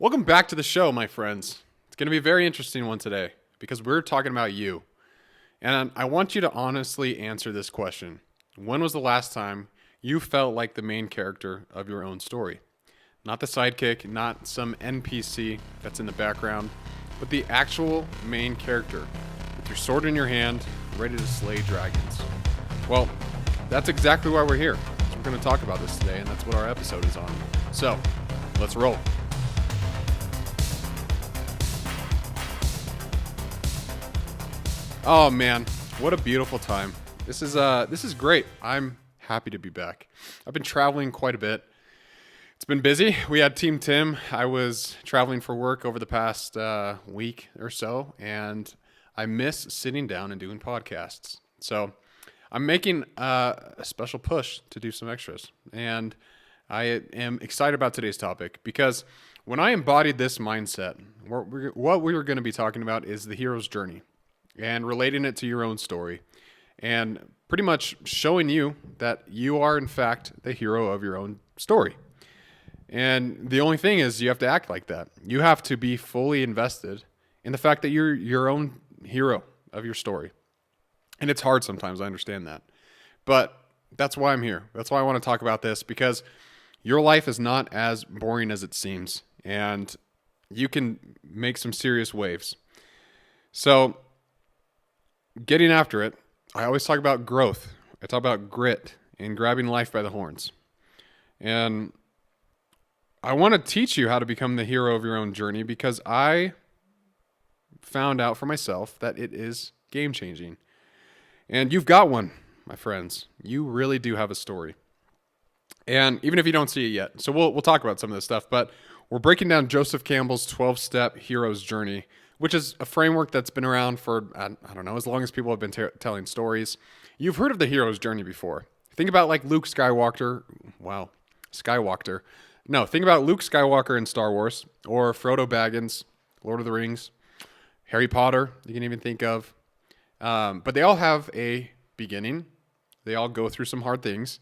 Welcome back to the show, my friends. It's going to be a very interesting one today because we're talking about you. And I want you to honestly answer this question. When was the last time you felt like the main character of your own story? Not the sidekick, not some NPC that's in the background, but the actual main character with your sword in your hand, ready to slay dragons. Well, that's exactly why we're here. So we're going to talk about this today, and that's what our episode is on. So, let's roll. Oh man, what a beautiful time. This is great. I'm happy to be back. I've been traveling quite a bit. It's been busy. We had Team Tim. I was traveling for work over the past week or so, and I miss sitting down and doing podcasts. So I'm making a special push to do some extras. And I am excited about today's topic because when I embodied this mindset, what we were going to be talking about is the hero's journey and relating it to your own story and pretty much showing you that you are, in fact, the hero of your own story. And the only thing is you have to act like that. You have to be fully invested in the fact that you're your own hero of your story. And it's hard sometimes, I understand that. But that's why I'm here. That's why I want to talk about this, because your life is not as boring as it seems. And you can make some serious waves. So, getting after it, I always talk about growth. I talk about grit and grabbing life by the horns. And I want to teach you how to become the hero of your own journey because I found out for myself that it is game-changing. And you've got one, my friends. You really do have a story. And even if you don't see it yet, so we'll talk about some of this stuff, but we're breaking down Joseph Campbell's 12-step hero's journey, which is a framework that's been around for, I don't know, as long as people have been telling stories. You've heard of the hero's journey before. Think about like Luke Skywalker. Wow, Skywalker. No, think about Luke Skywalker in Star Wars, or Frodo Baggins, Lord of the Rings, Harry Potter, you can even think of. But they all have a beginning. They all go through some hard things.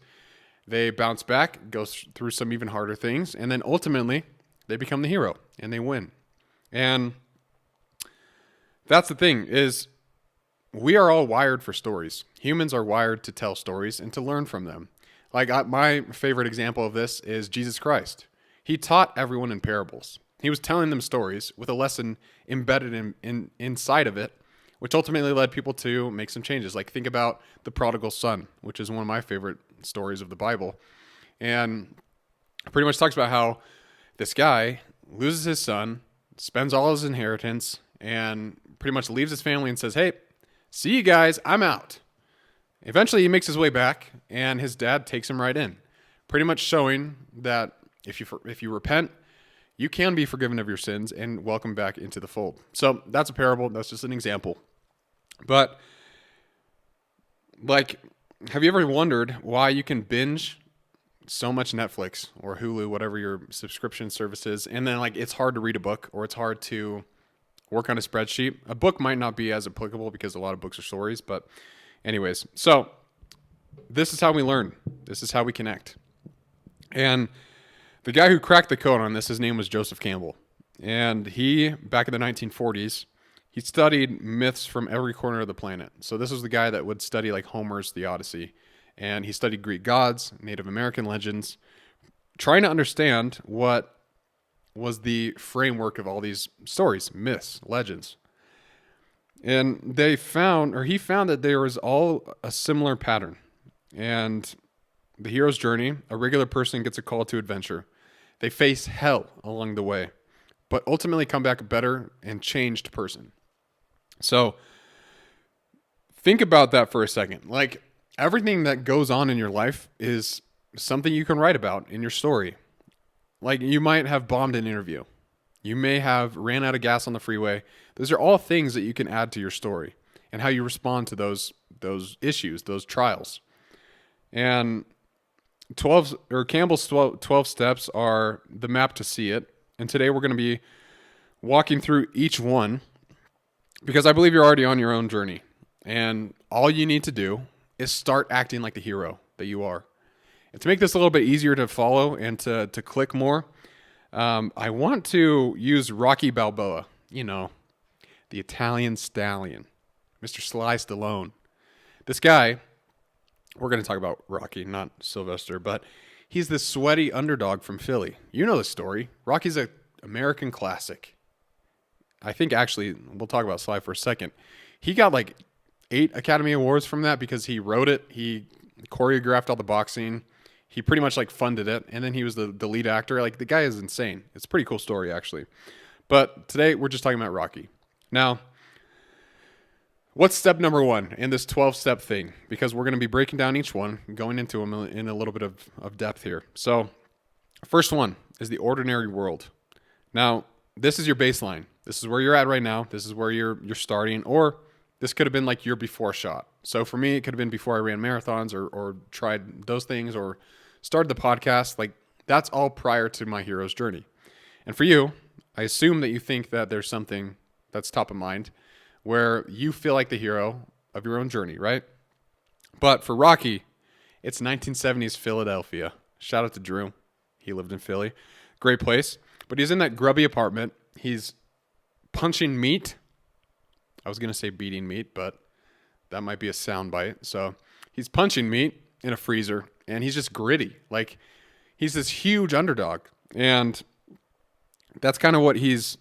They bounce back, go through some even harder things, and then ultimately they become the hero, and they win. And that's the thing, is we are all wired for stories. Humans are wired to tell stories and to learn from them. Like my favorite example of this is Jesus Christ. He taught everyone in parables. He was telling them stories with a lesson embedded inside of it, which ultimately led people to make some changes. Like think about the prodigal son, which is one of my favorite stories of the Bible. And it pretty much talks about how this guy loses his son, spends all his inheritance, and pretty much leaves his family and says, hey, see you guys, I'm out. Eventually he makes his way back and his dad takes him right in, pretty much showing that if you repent, you can be forgiven of your sins and welcome back into the fold. So that's a parable. That's just an example. But like, have you ever wondered why you can binge so much Netflix or Hulu, whatever your subscription service is, and then like it's hard to read a book or it's hard to work on a spreadsheet? A book might not be as applicable because a lot of books are stories, but anyways, so this is how we learn. This is how we connect. And the guy who cracked the code on this, his name was Joseph Campbell. And he, back in the 1940s, he studied myths from every corner of the planet. So this was the guy that would study like Homer's The Odyssey. And he studied Greek gods, Native American legends, trying to understand what was the framework of all these stories, myths, legends. And he found that there was all a similar pattern. And the hero's journey, a regular person gets a call to adventure. They face hell along the way, but ultimately come back a better and changed person. So think about that for a second. Like everything that goes on in your life is something you can write about in your story. Like you might have bombed an interview. You may have ran out of gas on the freeway. Those are all things that you can add to your story and how you respond to those issues, those trials. And Campbell's 12 steps are the map to see it. And today we're going to be walking through each one because I believe you're already on your own journey. And all you need to do is start acting like the hero that you are. And to make this a little bit easier to follow and to click more, I want to use Rocky Balboa, the Italian stallion, Mr. Sly Stallone. This guy, we're going to talk about Rocky, not Sylvester, but he's this sweaty underdog from Philly. You know the story. Rocky's an American classic. I think actually, we'll talk about Sly for a second. He got like 8 Academy Awards from that because he wrote it. He choreographed all the boxing. He pretty much like funded it. And then he was the lead actor. Like the guy is insane. It's a pretty cool story actually. But today we're just talking about Rocky. Now, what's step number 1 in this 12-step thing? Because we're going to be breaking down each one, going into them in a little bit of depth here. So first one is the ordinary world. Now, this is your baseline. This is where you're at right now. This is where you're starting. Or this could have been like your before shot. So for me, it could have been before I ran marathons or tried those things or started the podcast. Like that's all prior to my hero's journey. And for you, I assume that you think that there's something that's top of mind where you feel like the hero of your own journey, right? But for Rocky, it's 1970s Philadelphia. Shout out to Drew. He lived in Philly. Great place. But he's in that grubby apartment. He's punching meat. I was going to say beating meat, but that might be a soundbite. So he's punching meat in a freezer, and he's just gritty. Like, he's this huge underdog. And that's kind of what he's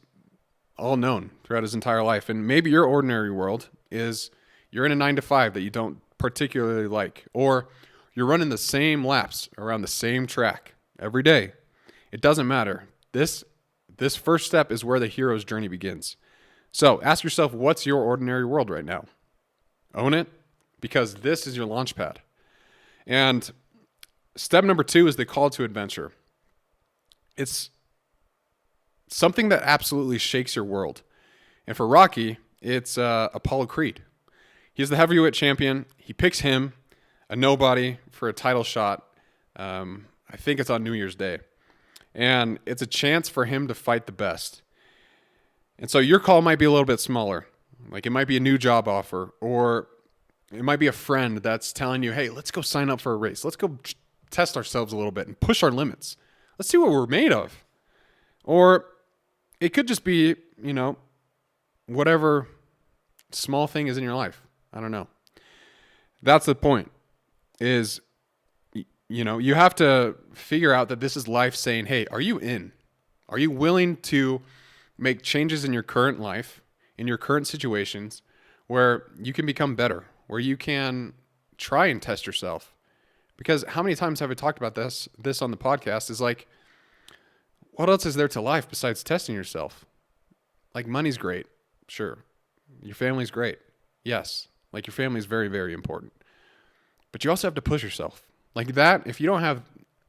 all known throughout his entire life. And maybe your ordinary world is you're in a 9-to-5 that you don't particularly like, or you're running the same laps around the same track every day. It doesn't matter. This first step is where the hero's journey begins. So ask yourself, what's your ordinary world right now? Own it, because this is your launch pad. And step number 2 is the call to adventure. It's something that absolutely shakes your world. And for Rocky, it's Apollo Creed. He's the heavyweight champion. He picks him, a nobody, for a title shot. I think it's on New Year's Day. And it's a chance for him to fight the best. And so your call might be a little bit smaller. Like it might be a new job offer, or it might be a friend that's telling you, hey, let's go sign up for a race. Let's go test ourselves a little bit and push our limits. Let's see what we're made of. Or it could just be, whatever small thing is in your life. I don't know. That's the point is, you have to figure out that this is life saying, hey, are you in? Are you willing to make changes in your current life, in your current situations, where you can become better, where you can try and test yourself? Because how many times have I talked about this on the podcast is like, what else is there to life besides testing yourself? Like money's great. Sure. Your family's great. Yes. Like your family's very, very important. But you also have to push yourself. Like that, if you don't have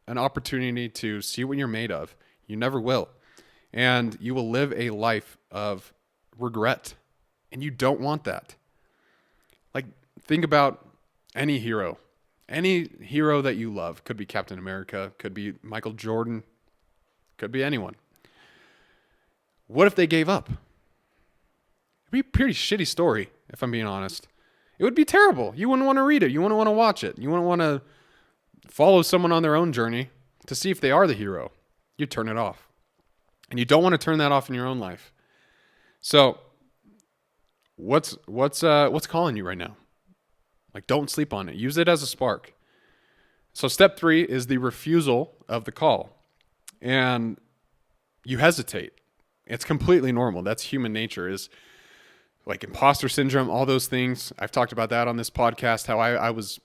an opportunity to see what you're made of, you never will. And you will live a life of regret. And you don't want that. Like, think about any hero. Any hero that you love. Could be Captain America. Could be Michael Jordan. Could be anyone. What if they gave up? It'd be a pretty shitty story, if I'm being honest. It would be terrible. You wouldn't want to read it. You wouldn't want to watch it. You wouldn't want to follow someone on their own journey to see if they are the hero. You turn it off. And you don't want to turn that off in your own life. So, what's calling you right now? Like, don't sleep on it. Use it as a spark. So step 3 is the refusal of the call. And you hesitate. It's completely normal. That's human nature, is like imposter syndrome, all those things. I've talked about that on this podcast, how I was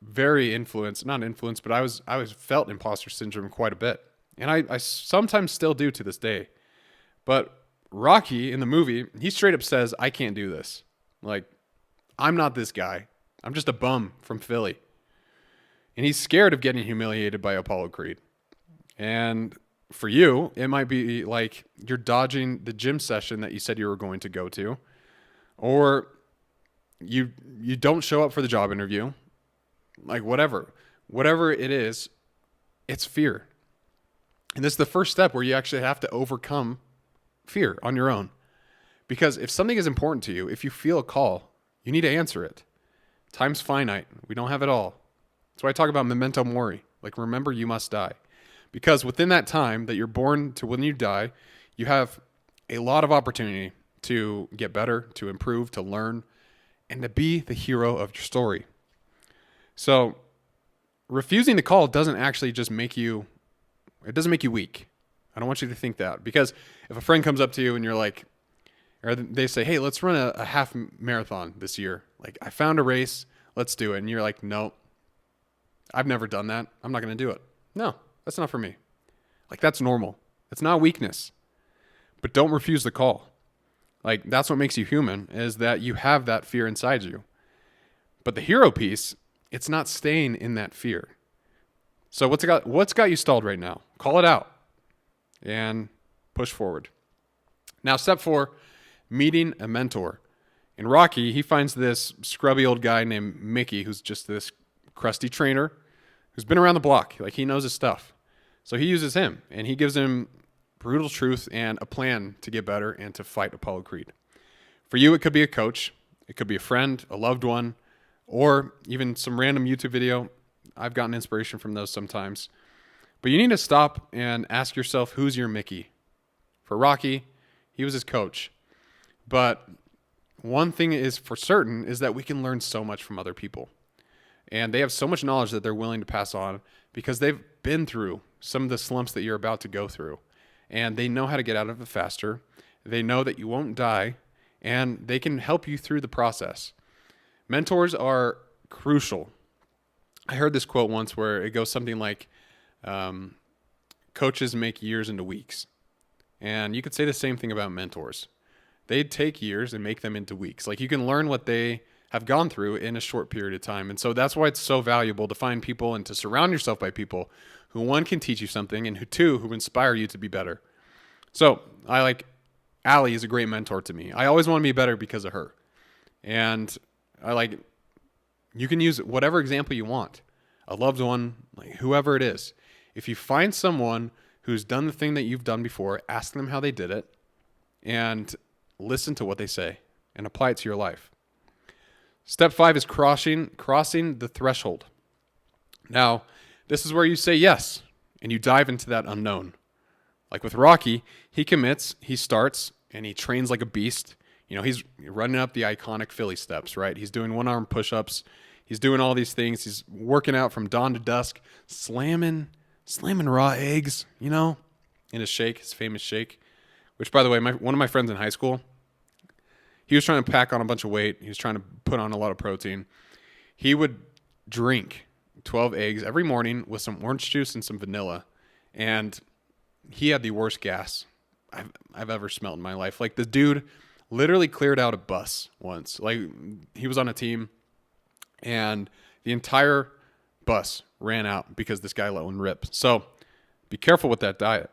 very not influenced, but I was felt imposter syndrome quite a bit. And I sometimes still do to this day. But Rocky in the movie, he straight up says, I can't do this. Like, I'm not this guy. I'm just a bum from Philly. And he's scared of getting humiliated by Apollo Creed. And for you, it might be like you're dodging the gym session that you said you were going to go to. Or you don't show up for the job interview. Like whatever it is, it's fear. And this is the first step where you actually have to overcome fear on your own. Because if something is important to you, if you feel a call, you need to answer it. Time's finite. We don't have it all. That's why I talk about memento mori. Like, remember, you must die. Because within that time that you're born to when you die, you have a lot of opportunity to get better, to improve, to learn, and to be the hero of your story. So refusing the call doesn't actually just make you, it doesn't make you weak. I don't want you to think that. Because if a friend comes up to you and you're like, or they say, hey, let's run a half marathon this year. Like, I found a race, let's do it. And you're like, no, I've never done that. I'm not going to do it. No, that's not for me. Like, that's normal. It's not weakness. But don't refuse the call. Like, that's what makes you human, is that you have that fear inside you. But the hero piece, it's not staying in that fear. So what's got you stalled right now? Call it out and push forward. Now, step 4, meeting a mentor. In Rocky, he finds this scrubby old guy named Mickey, who's just this crusty trainer who's been around the block. Like, he knows his stuff. So he uses him, and he gives him brutal truth and a plan to get better and to fight Apollo Creed. For you, it could be a coach. It could be a friend, a loved one, or even some random YouTube video. I've gotten inspiration from those sometimes. But you need to stop and ask yourself, who's your Mickey? For Rocky, he was his coach. But one thing is for certain is that we can learn so much from other people. And they have so much knowledge that they're willing to pass on because they've been through some of the slumps that you're about to go through. And they know how to get out of it faster. They know that you won't die, and they can help you through the process. Mentors are crucial. I heard this quote once where it goes something like, coaches make years into weeks. And you could say the same thing about mentors. They take years and make them into weeks. Like, you can learn what they have gone through in a short period of time. And so that's why it's so valuable to find people and to surround yourself by people who, one, can teach you something, and who, two, who inspire you to be better. So Allie is a great mentor to me. I always want to be better because of her. And you can use whatever example you want, a loved one, like whoever it is. If you find someone who's done the thing that you've done before, ask them how they did it and listen to what they say and apply it to your life. Step 5 is crossing the threshold. Now, this is where you say yes and you dive into that unknown. Like with Rocky, he commits, he starts, and he trains like a beast. You know, he's running up the iconic Philly steps, right? He's doing one-arm push-ups. He's doing all these things. He's working out from dawn to dusk, slamming raw eggs, you know, in his shake, his famous shake. Which, by the way, one of my friends in high school, he was trying to pack on a bunch of weight. He was trying to put on a lot of protein. He would drink 12 eggs every morning with some orange juice and some vanilla. And he had the worst gas I've ever smelled in my life. Like, the dude literally cleared out a bus once. Like, he was on a team, and the entire bus ran out because this guy let one rip. So be careful with that diet.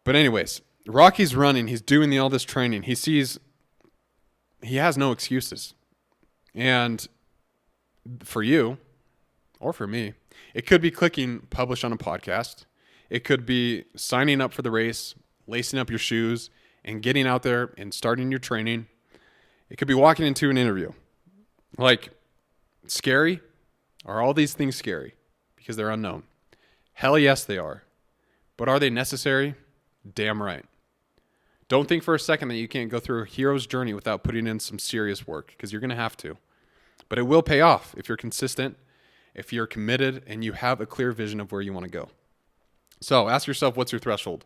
But anyways, Rocky's running. He's doing all this training. He has no excuses. And for you, or for me, it could be clicking publish on a podcast. It could be signing up for the race, lacing up your shoes, and getting out there and starting your training. It could be walking into an interview. Like, scary? Are all these things scary? Because they're unknown. Hell yes, they are. But are they necessary? Damn right. Don't think for a second that you can't go through a hero's journey without putting in some serious work, because you're going to have to. But it will pay off if you're consistent, if you're committed, and you have a clear vision of where you want to go. So ask yourself, what's your threshold?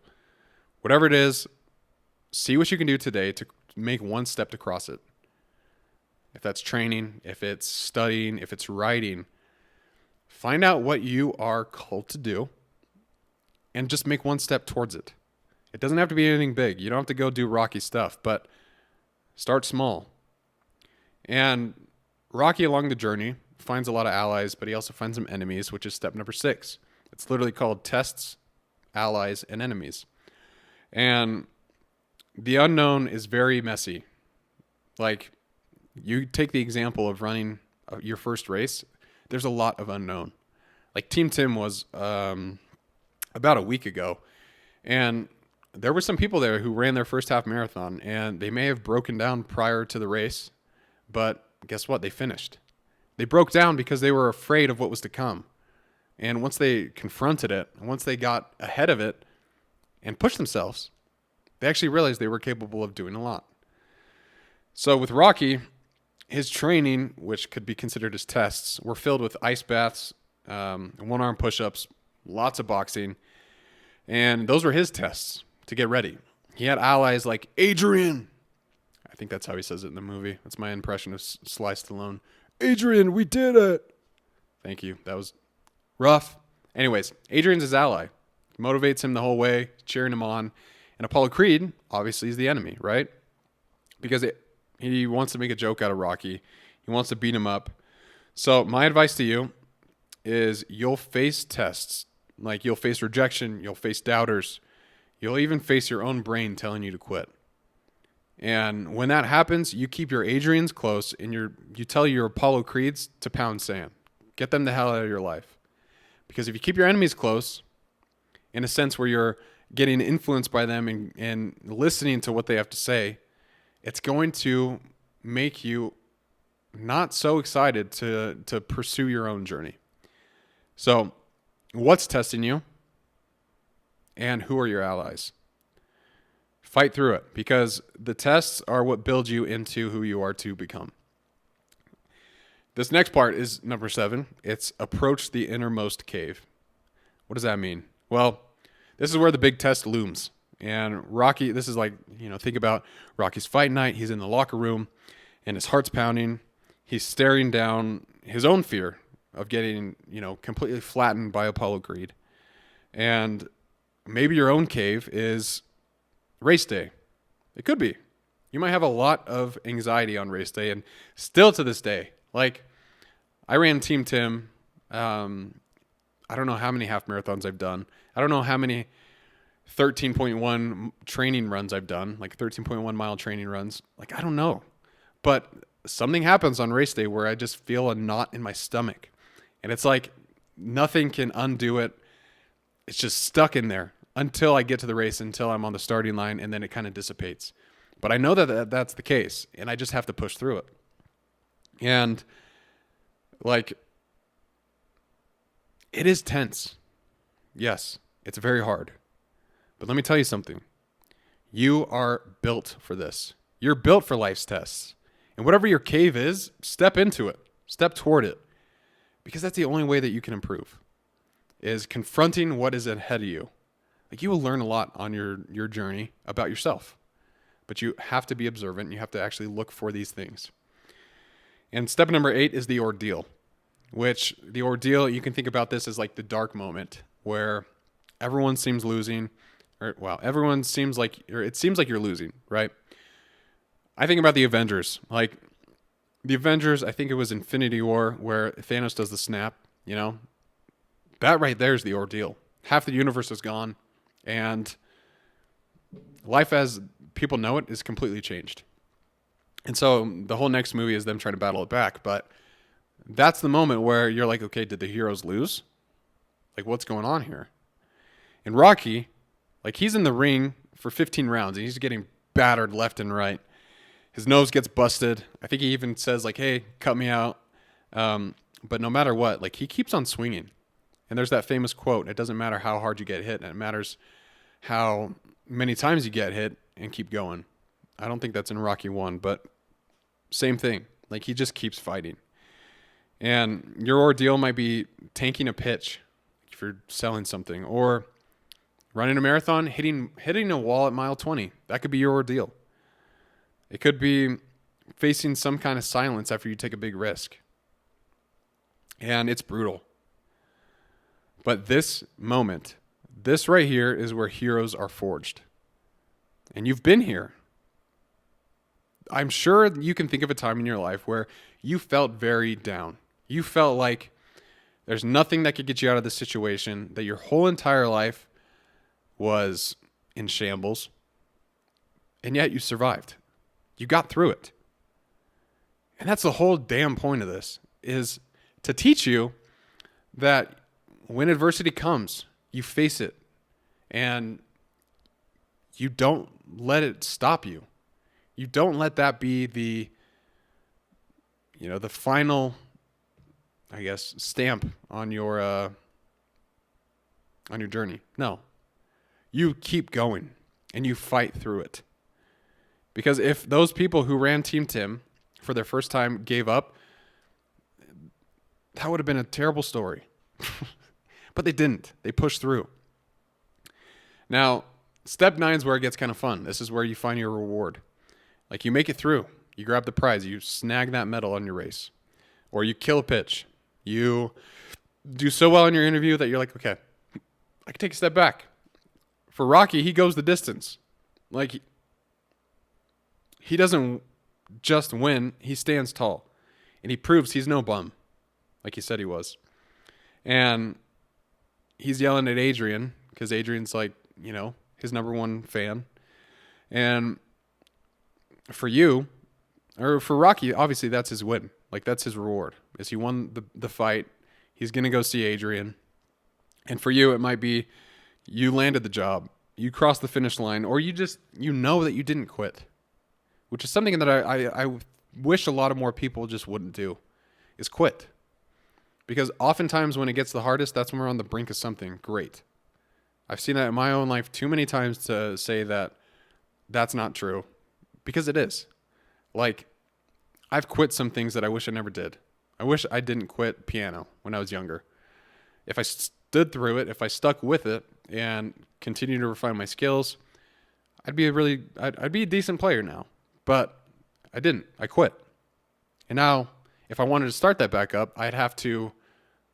Whatever it is, see what you can do today to make one step to cross it. If that's training, if it's studying, if it's writing, find out what you are called to do and just make one step towards it. It doesn't have to be anything big. You don't have to go do Rocky stuff, but start small. And Rocky, along the journey, finds a lot of allies, but he also finds some enemies, which is step number 6. It's literally called tests, allies, and enemies. And the unknown is very messy. Like, you take the example of running your first race, there's a lot of unknown. Like, Team Tim was about a week ago, and there were some people there who ran their first half marathon, and they may have broken down prior to the race, but guess what? They finished. They broke down because they were afraid of what was to come. And once they confronted it, once they got ahead of it and pushed themselves, they actually realized they were capable of doing a lot. So with Rocky, his training, which could be considered his tests, were filled with ice baths, one-arm push-ups, lots of boxing, and those were his tests to get ready. He had allies like Adrian. I think that's how he says it in the movie. That's my impression of Sly Stallone. Adrian, we did it. Thank you. That was rough. Anyways, Adrian's his ally. Motivates him the whole way, cheering him on. And Apollo Creed, obviously, is the enemy, right? Because he wants to make a joke out of Rocky. He wants to beat him up. So my advice to you is you'll face tests. Like you'll face rejection. You'll face doubters. You'll even face your own brain telling you to quit. And when that happens, you keep your Adrians close and you tell your Apollo Creeds to pound sand. Get them the hell out of your life. Because if you keep your enemies close, in a sense where you're getting influenced by them and listening to what they have to say, it's going to make you not so excited to pursue your own journey. So what's testing you? And who are your allies? Fight through it, because the tests are what build you into who you are to become. This next part is number 7. It's approach the innermost cave. What does that mean? Well, this is where the big test looms. And Rocky, this is like, think about Rocky's fight night. He's in the locker room and his heart's pounding. He's staring down his own fear of getting, completely flattened by Apollo Creed. And maybe your own cave is race day. It could be. You might have a lot of anxiety on race day, and still to this day, like I ran Team Tim. I don't know how many half marathons I've done. I don't know how many 13.1 training runs I've done, like 13.1 mile training runs. Like, I don't know. But something happens on race day where I just feel a knot in my stomach. And it's like nothing can undo it. It's just stuck in there until I get to the race, until I'm on the starting line, and then it kind of dissipates. But I know that that's the case, and I just have to push through it. And like, it is tense. Yes, it's very hard. But let me tell you something. You are built for this. You're built for life's tests. And whatever your cave is, step into it. Step toward it. Because that's the only way that you can improve, is confronting what is ahead of you. Like, you will learn a lot on your journey about yourself. But you have to be observant. You have to actually look for these things. And step number 8 is the ordeal. Which, the ordeal, you can think about this as like the dark moment where everyone seems losing. Everyone seems like, it seems like you're losing, right? I think about the Avengers. Like, the Avengers, I think it was Infinity War where Thanos does the snap, That right there is the ordeal. Half the universe is gone, and life as people know it is completely changed. And so the whole next movie is them trying to battle it back, but that's the moment where you're like, okay, did the heroes lose? Like, what's going on here? And Rocky, like, he's in the ring for 15 rounds, and he's getting battered left and right. His nose gets busted. I think he even says, like, hey, cut me out. But no matter what, like, he keeps on swinging. And there's that famous quote, it doesn't matter how hard you get hit, and it matters how many times you get hit and keep going. I don't think that's in Rocky 1, but same thing. Like, he just keeps fighting. And your ordeal might be tanking a pitch if you're selling something, or running a marathon, hitting a wall at mile 20. That could be your ordeal. It could be facing some kind of silence after you take a big risk. And it's brutal. But this moment, this right here is where heroes are forged. And you've been here. I'm sure you can think of a time in your life where you felt very down. You felt like there's nothing that could get you out of this situation, that your whole entire life was in shambles, and yet you survived. You got through it. And that's the whole damn point of this, is to teach you that when adversity comes, you face it, and you don't let it stop you. You don't let that be the final, I guess, stamp on your on your journey. No. You keep going and you fight through it. Because if those people who ran Team Tim for their first time gave up, that would have been a terrible story. But they didn't. They pushed through. Now, step 9 is where it gets kind of fun. This is where you find your reward. Like you make it through. You grab the prize. You snag that medal on your race. Or you kill a pitch. You do so well in your interview that you're like, okay, I can take a step back. For Rocky, he goes the distance. Like, he doesn't just win. He stands tall. And he proves he's no bum. Like he said he was. And he's yelling at Adrian because Adrian's like, you know, his number one fan. And for you, or for Rocky, obviously that's his win. Like that's his reward. Is he won the fight. He's going to go see Adrian. And for you, it might be you landed the job. You crossed the finish line. Or you just, you know that you didn't quit. Which is something that I wish a lot of more people just wouldn't do. Is quit. Because oftentimes when it gets the hardest, that's when we're on the brink of something great. I've seen that in my own life too many times to say that that's not true. Because it is. Like, I've quit some things that I wish I never did. I wish I didn't quit piano when I was younger. If I stood through it, if I stuck with it and continued to refine my skills, I'd be a decent player now. But I didn't. I quit. And now, if I wanted to start that back up, I'd have to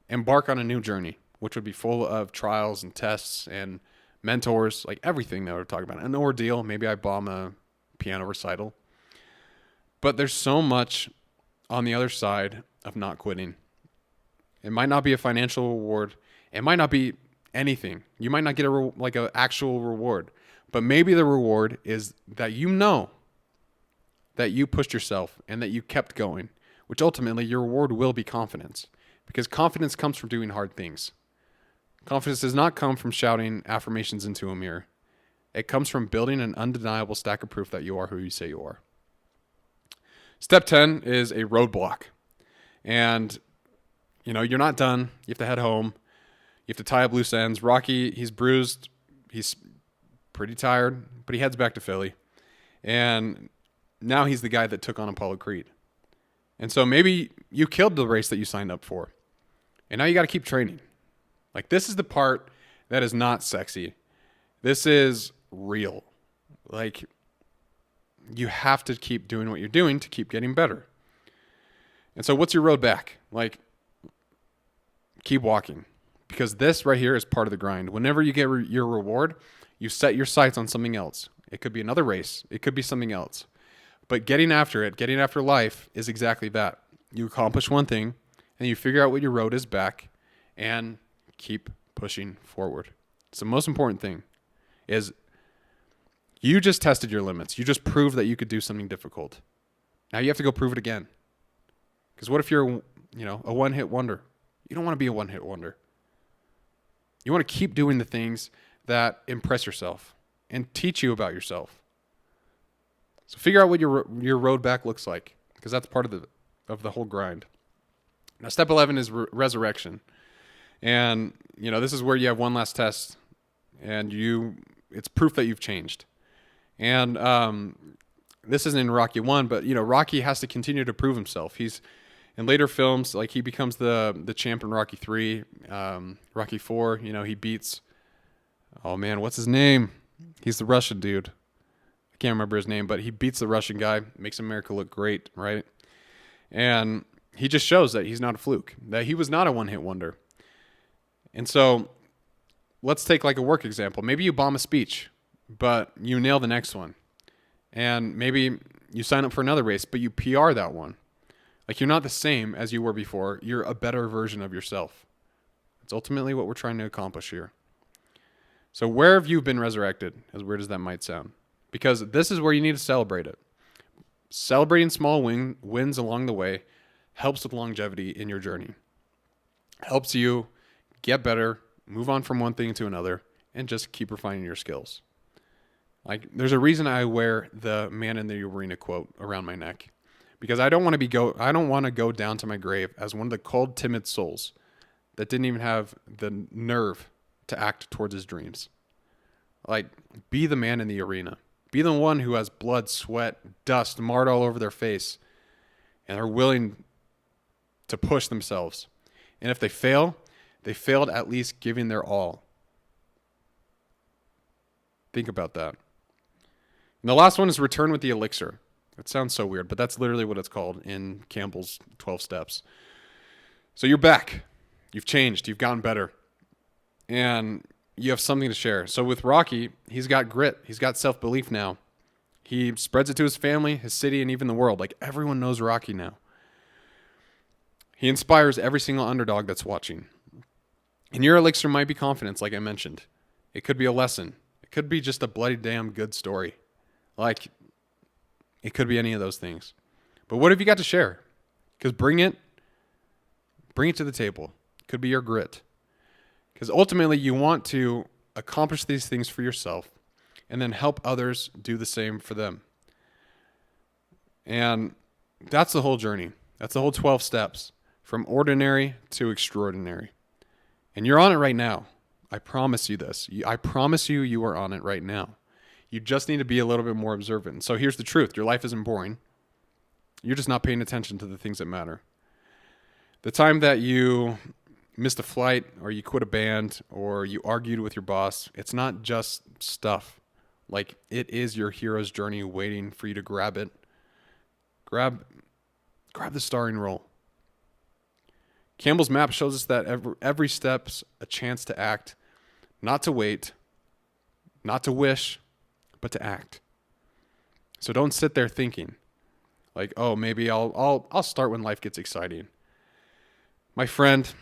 embark on a new journey, which would be full of trials and tests and mentors, like everything that we're talking about. An ordeal. Maybe I bomb a piano recital. But there's so much on the other side of not quitting. It might not be a financial reward. It might not be anything. You might not get an actual reward. But maybe the reward is that you know that you pushed yourself and that you kept going, which ultimately your reward will be confidence. Because confidence comes from doing hard things. Confidence does not come from shouting affirmations into a mirror. It comes from building an undeniable stack of proof that you are who you say you are. Step 10 is a roadblock. And, you know, you're not done. You have to head home. You have to tie up loose ends. Rocky, he's bruised. He's pretty tired, but he heads back to Philly. And now he's the guy that took on Apollo Creed. And so maybe you killed the race that you signed up for. And now you got to keep training. Like, this is the part that is not sexy. This is real. Like, you have to keep doing what you're doing to keep getting better. And so what's your road back? Like, keep walking. Because this right here is part of the grind. Whenever you get your reward, you set your sights on something else. It could be another race. It could be something else. But getting after it, getting after life is exactly that. You accomplish one thing, and you figure out what your road is back, and keep pushing forward. It's the most important thing is you just tested your limits. You just proved that you could do something difficult. Now you have to go prove it again. Because what if you're, a one-hit wonder? You don't want to be a one-hit wonder. You want to keep doing the things that impress yourself and teach you about yourself. So figure out what your road back looks like, because that's part of the whole grind. Now, step 11 is resurrection. And, this is where you have one last test, and it's proof that you've changed. And this isn't in Rocky 1, but, Rocky has to continue to prove himself. He's in later films, like he becomes the champ in Rocky 3, Rocky 4, he beats, oh man, what's his name? He's the Russian dude. I can't remember his name, but he beats the Russian guy, makes America look great, right? And he just shows that he's not a fluke, that he was not a one-hit wonder. And so let's take like a work example. Maybe you bomb a speech, but you nail the next one. And maybe you sign up for another race, but you PR that one. Like, you're not the same as you were before. You're a better version of yourself. It's ultimately what we're trying to accomplish here. So where have you been resurrected, as weird as that might sound? Because this is where you need to celebrate it. Celebrating small wins along the way helps with longevity in your journey. Helps you get better, move on from one thing to another, and just keep refining your skills. Like, there's a reason I wear the man in the arena quote around my neck. Because I don't want to go down to my grave as one of the cold, timid souls that didn't even have the nerve to act towards his dreams. Like, be the man in the arena. Be the one who has blood, sweat, dust marred all over their face and are willing to push themselves. And if they fail, they failed at least giving their all. Think about that. And the last one is return with the elixir. It sounds so weird, but that's literally what it's called in Campbell's 12 steps. So you're back. You've changed. You've gotten better. And you have something to share. So with Rocky, he's got grit. He's got self-belief now. He spreads it to his family, his city, and even the world. Like, everyone knows Rocky now. He inspires every single underdog that's watching. And your elixir might be confidence, like I mentioned. It could be a lesson. It could be just a bloody damn good story. Like, it could be any of those things. But what have you got to share? Because bring it to the table. It could be your grit. Because ultimately you want to accomplish these things for yourself and then help others do the same for them. And that's the whole journey. That's the whole 12 steps from ordinary to extraordinary. And you're on it right now. I promise you this. I promise you are on it right now. You just need to be a little bit more observant. So here's the truth. Your life isn't boring. You're just not paying attention to the things that matter. The time that you missed a flight or you quit a band or you argued with your boss, it's not just stuff. Like, it is your hero's journey waiting for you to grab it. Grab the starring role. Campbell's map shows us that every step's a chance to act, not to wait, not to wish, but to act. So don't sit there thinking like, oh, maybe I'll start when life gets exciting. My friend,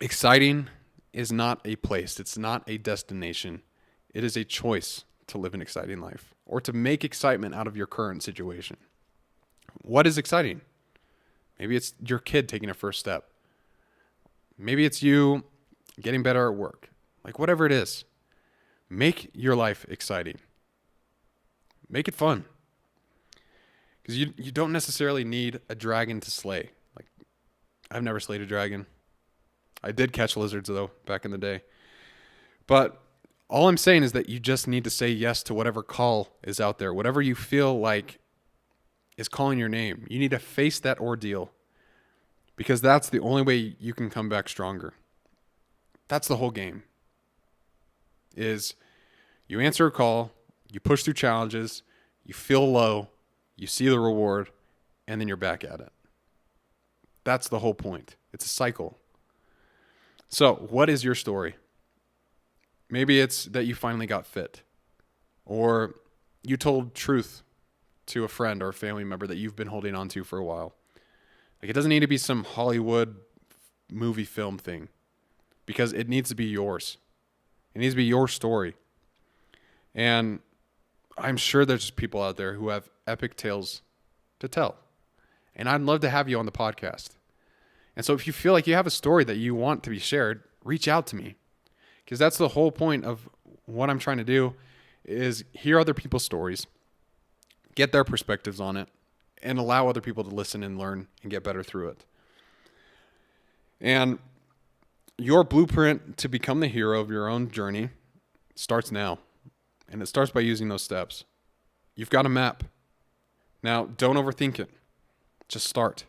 exciting is not a place. It's not a destination. It is a choice to live an exciting life or to make excitement out of your current situation. What is exciting? Maybe it's your kid taking a first step. Maybe it's you getting better at work. Like, whatever it is, make your life exciting. Make it fun. Because you don't necessarily need a dragon to slay. Like, I've never slayed a dragon. I did catch lizards, though, back in the day. But all I'm saying is that you just need to say yes to whatever call is out there. Whatever you feel like is calling your name. You need to face that ordeal. Because that's the only way you can come back stronger. That's the whole game. Is you answer a call, you push through challenges, you feel low, you see the reward, and then you're back at it. That's the whole point. It's a cycle. So, what is your story? Maybe it's that you finally got fit, or you told truth to a friend or a family member that you've been holding on to for a while. Like, it doesn't need to be some Hollywood movie film thing, because it needs to be yours. It needs to be your story. And I'm sure there's people out there who have epic tales to tell. And I'd love to have you on the podcast. And so if you feel like you have a story that you want to be shared, reach out to me. Because that's the whole point of what I'm trying to do, is hear other people's stories, get their perspectives on it, and allow other people to listen and learn and get better through it. And your blueprint to become the hero of your own journey starts now. And it starts by using those steps. You've got a map. Now, don't overthink it. Just start.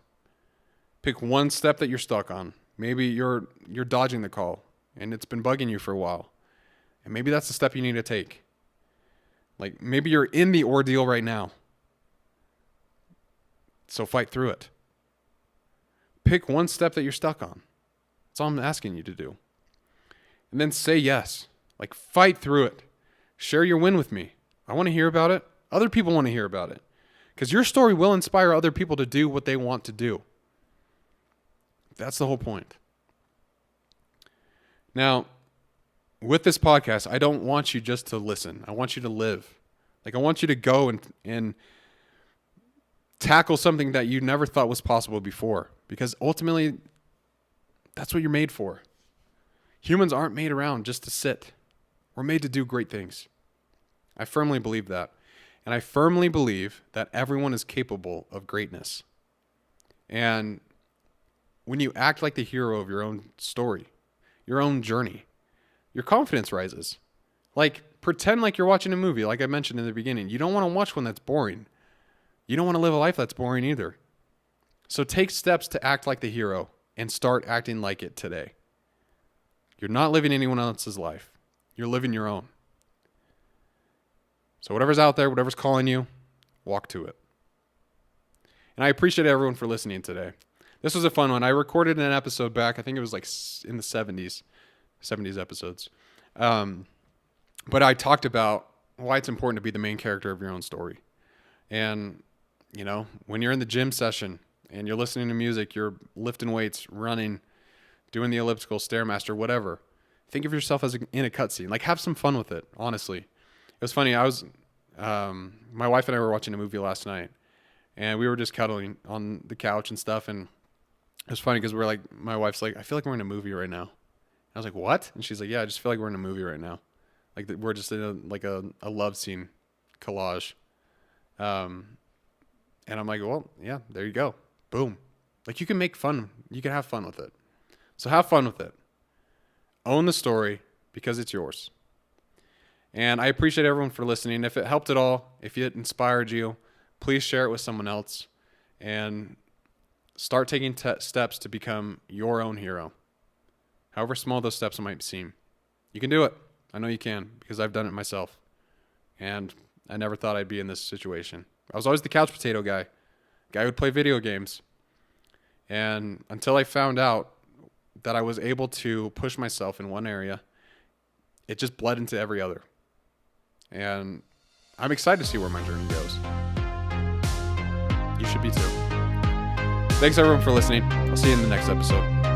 Pick one step that you're stuck on. Maybe you're dodging the call and it's been bugging you for a while. And maybe that's the step you need to take. Like, maybe you're in the ordeal right now. So fight through it. Pick one step that you're stuck on. That's all I'm asking you to do. And then say yes. Like, fight through it. Share your win with me. I want to hear about it. Other people want to hear about it. Because your story will inspire other people to do what they want to do. That's the whole point. Now, with this podcast, I don't want you just to listen. I want you to live. Like, I want you to go and tackle something that you never thought was possible before. Because ultimately, that's what you're made for. Humans aren't made around just to sit. We're made to do great things. I firmly believe that. And I firmly believe that everyone is capable of greatness. And when you act like the hero of your own story, your own journey, your confidence rises. Like, pretend like you're watching a movie, like I mentioned in the beginning. You don't want to watch one that's boring. You don't want to live a life that's boring either. So take steps to act like the hero and start acting like it today. You're not living anyone else's life. You're living your own. So whatever's out there, whatever's calling you, walk to it. And I appreciate everyone for listening today. This was a fun one. I recorded an episode back. I think it was like in the 70s episodes. But I talked about why it's important to be the main character of your own story. And, you know, when you're in the gym session and you're listening to music, you're lifting weights, running, doing the elliptical, Stairmaster, whatever. Think of yourself as in a cutscene. Like, have some fun with it, honestly. It was funny. My wife and I were watching a movie last night, and we were just cuddling on the couch and stuff. And it was funny because my wife's like, I feel like we're in a movie right now. I was like, what? And she's like, yeah, I just feel like we're in a movie right now. Like we're just in a love scene collage. And I'm like, well, yeah, there you go. Boom. Like you can have fun with it. So have fun with it. Own the story because it's yours. And I appreciate everyone for listening. If it helped at all, if it inspired you, please share it with someone else and start taking steps to become your own hero. However small those steps might seem. You can do it. I know you can because I've done it myself. And I never thought I'd be in this situation. I was always the couch potato guy who would play video games. And until I found out that I was able to push myself in one area, it just bled into every other. And I'm excited to see where my journey goes. You should be too. Thanks everyone for listening. I'll see you in the next episode.